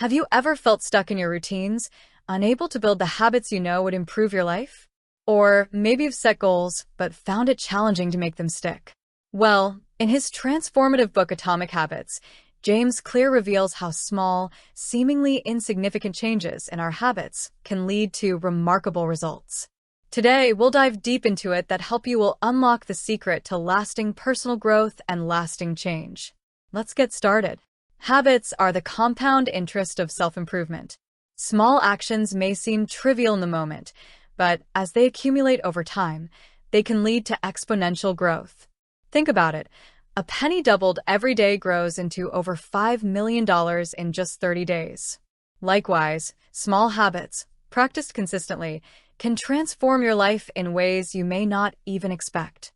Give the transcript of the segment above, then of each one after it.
Have you ever felt stuck in your routines, unable to build the habits you know would improve your life? Or maybe you've set goals, but found it challenging to make them stick. Well, in his transformative book Atomic Habits, James Clear reveals how small, seemingly insignificant changes in our habits can lead to remarkable results. Today, we'll dive deep into it that help you will unlock the secret to lasting personal growth and lasting change. Let's get started. Habits are the compound interest of self-improvement. Small actions may seem trivial in the moment, but as they accumulate over time, they can lead to exponential growth. Think about it. A penny doubled every day grows into over $5 million in just 30 days. Likewise, small habits, practiced consistently, can transform your life in ways you may not even expect.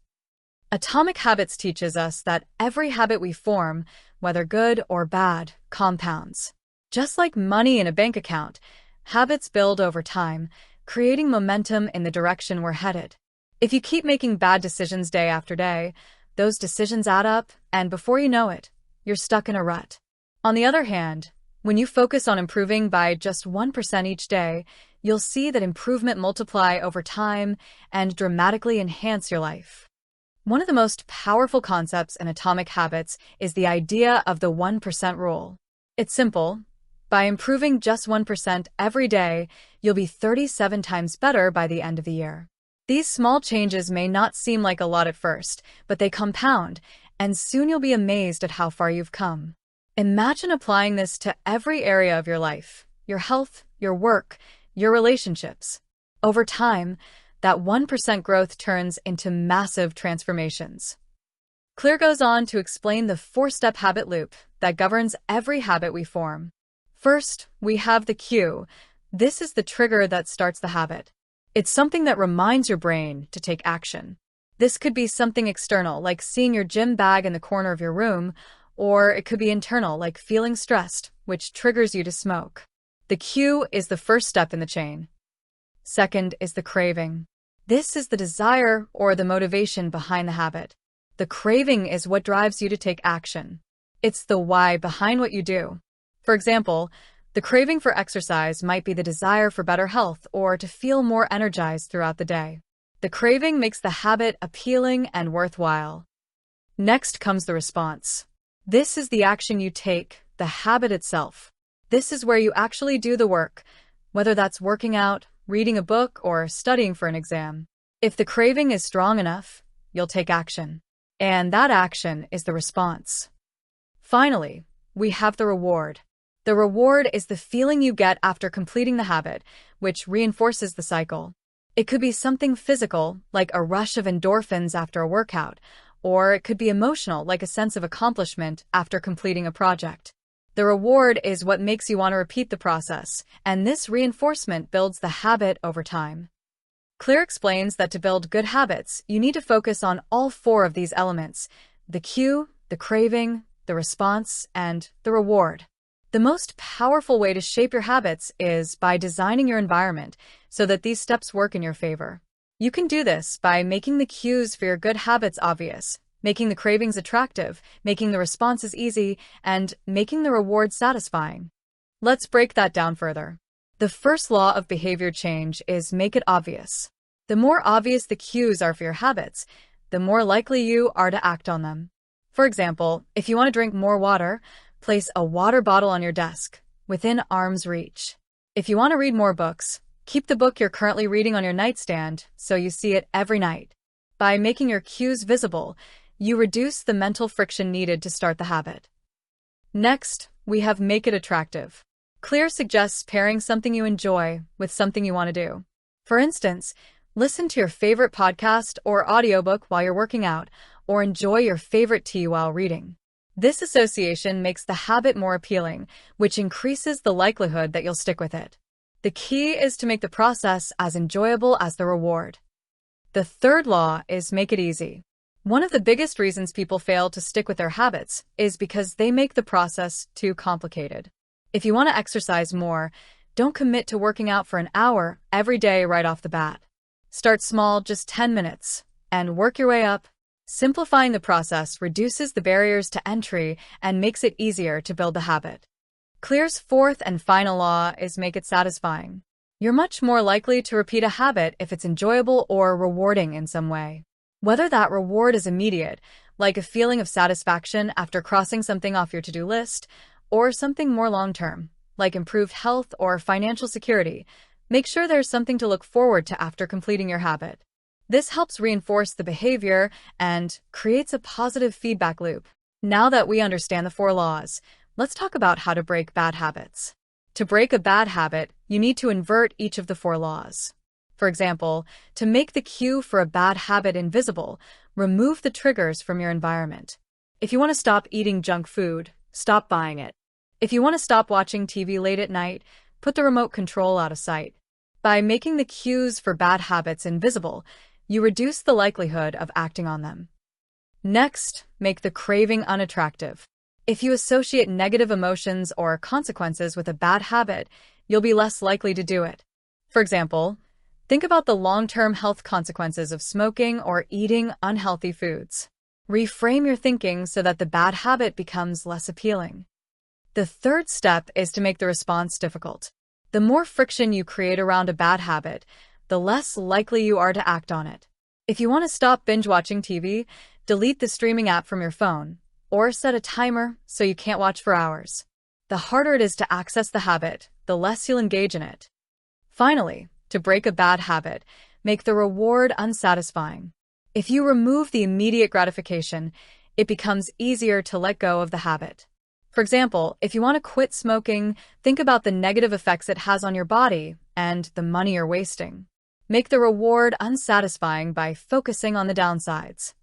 Atomic Habits teaches us that every habit we form, whether good or bad, compounds. Just like money in a bank account, habits build over time, creating momentum in the direction we're headed. If you keep making bad decisions day after day, those decisions add up, and before you know it, you're stuck in a rut. On the other hand, when you focus on improving by just 1% each day, you'll see that improvement multiply over time and dramatically enhance your life. One of the most powerful concepts in Atomic Habits is the idea of the 1% rule. It's simple. By improving just 1% every day, you'll be 37 times better by the end of the year. These small changes may not seem like a lot at first, but they compound, and soon you'll be amazed at how far you've come. Imagine applying this to every area of your life, your health, your work, your relationships. Over time, that 1% growth turns into massive transformations. Clear goes on to explain the four-step habit loop that governs every habit we form. First, we have the cue. This is the trigger that starts the habit. It's something that reminds your brain to take action. This could be something external, like seeing your gym bag in the corner of your room, or it could be internal, like feeling stressed, which triggers you to smoke. The cue is the first step in the chain. Second is the craving. This is the desire or the motivation behind the habit. The craving is what drives you to take action. It's the why behind what you do. For example, the craving for exercise might be the desire for better health or to feel more energized throughout the day. The craving makes the habit appealing and worthwhile. Next comes the response. This is the action you take, the habit itself. This is where you actually do the work, whether that's working out, reading a book, or studying for an exam. If the craving is strong enough, you'll take action. And that action is the response. Finally, we have the reward. The reward is the feeling you get after completing the habit, which reinforces the cycle. It could be something physical, like a rush of endorphins after a workout, or it could be emotional, like a sense of accomplishment after completing a project. The reward is what makes you want to repeat the process, and this reinforcement builds the habit over time. Clear explains that to build good habits, you need to focus on all four of these elements: the cue, the craving, the response, and the reward. The most powerful way to shape your habits is by designing your environment so that these steps work in your favor. You can do this by making the cues for your good habits obvious, making the cravings attractive, making the responses easy, and making the rewards satisfying. Let's break that down further. The first law of behavior change is make it obvious. The more obvious the cues are for your habits, the more likely you are to act on them. For example, if you want to drink more water, place a water bottle on your desk, within arm's reach. If you want to read more books, keep the book you're currently reading on your nightstand so you see it every night. By making your cues visible, you reduce the mental friction needed to start the habit. Next, we have make it attractive. Clear suggests pairing something you enjoy with something you want to do. For instance, listen to your favorite podcast or audiobook while you're working out, or enjoy your favorite tea while reading. This association makes the habit more appealing, which increases the likelihood that you'll stick with it. The key is to make the process as enjoyable as the reward. The third law is make it easy. One of the biggest reasons people fail to stick with their habits is because they make the process too complicated. If you want to exercise more, don't commit to working out for an hour every day right off the bat. Start small, just 10 minutes, and work your way up. Simplifying the process reduces the barriers to entry and makes it easier to build the habit. Clear's fourth and final law is make it satisfying. You're much more likely to repeat a habit if it's enjoyable or rewarding in some way. Whether that reward is immediate, like a feeling of satisfaction after crossing something off your to-do list, or something more long-term, like improved health or financial security, make sure there's something to look forward to after completing your habit. This helps reinforce the behavior and creates a positive feedback loop. Now that we understand the 4 laws, let's talk about how to break bad habits. To break a bad habit, you need to invert each of the 4 laws. For example, to make the cue for a bad habit invisible, remove the triggers from your environment. If you want to stop eating junk food, stop buying it. If you want to stop watching TV late at night, put the remote control out of sight. By making the cues for bad habits invisible, you reduce the likelihood of acting on them. Next, make the craving unattractive. If you associate negative emotions or consequences with a bad habit, you'll be less likely to do it. For example, think about the long-term health consequences of smoking or eating unhealthy foods. Reframe your thinking so that the bad habit becomes less appealing. The third step is to make the response difficult. The more friction you create around a bad habit, the less likely you are to act on it. If you want to stop binge-watching TV, delete the streaming app from your phone, or set a timer so you can't watch for hours. The harder it is to access the habit, the less you'll engage in it. Finally, to break a bad habit, make the reward unsatisfying. If you remove the immediate gratification, it becomes easier to let go of the habit. For example, if you want to quit smoking, think about the negative effects it has on your body and the money you're wasting. Make the reward unsatisfying by focusing on the downsides.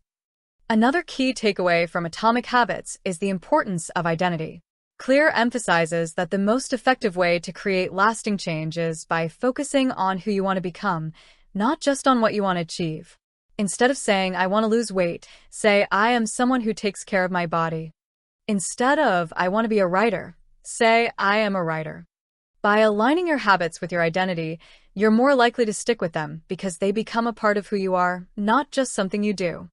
Another key takeaway from Atomic Habits is the importance of identity. Clear emphasizes that the most effective way to create lasting change is by focusing on who you want to become, not just on what you want to achieve. Instead of saying, "I want to lose weight," say, "I am someone who takes care of my body." Instead of, "I want to be a writer," say, "I am a writer." By aligning your habits with your identity, you're more likely to stick with them because they become a part of who you are, not just something you do.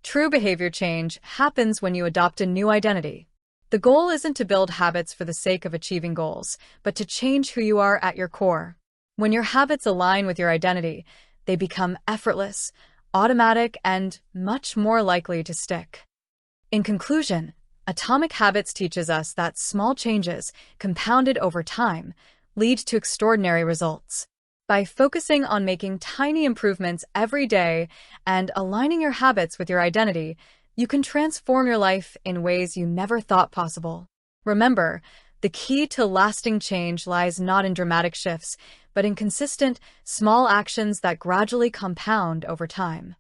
True behavior change happens when you adopt a new identity. The goal isn't to build habits for the sake of achieving goals, but to change who you are at your core. When your habits align with your identity, they become effortless, automatic, and much more likely to stick. In conclusion, Atomic Habits teaches us that small changes, compounded over time, lead to extraordinary results. By focusing on making tiny improvements every day and aligning your habits with your identity, you can transform your life in ways you never thought possible. Remember, the key to lasting change lies not in dramatic shifts, but in consistent, small actions that gradually compound over time.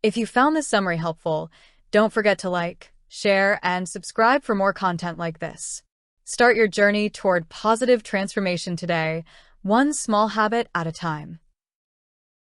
If you found this summary helpful, don't forget to like, share, and subscribe for more content like this. Start your journey toward positive transformation today, one small habit at a time.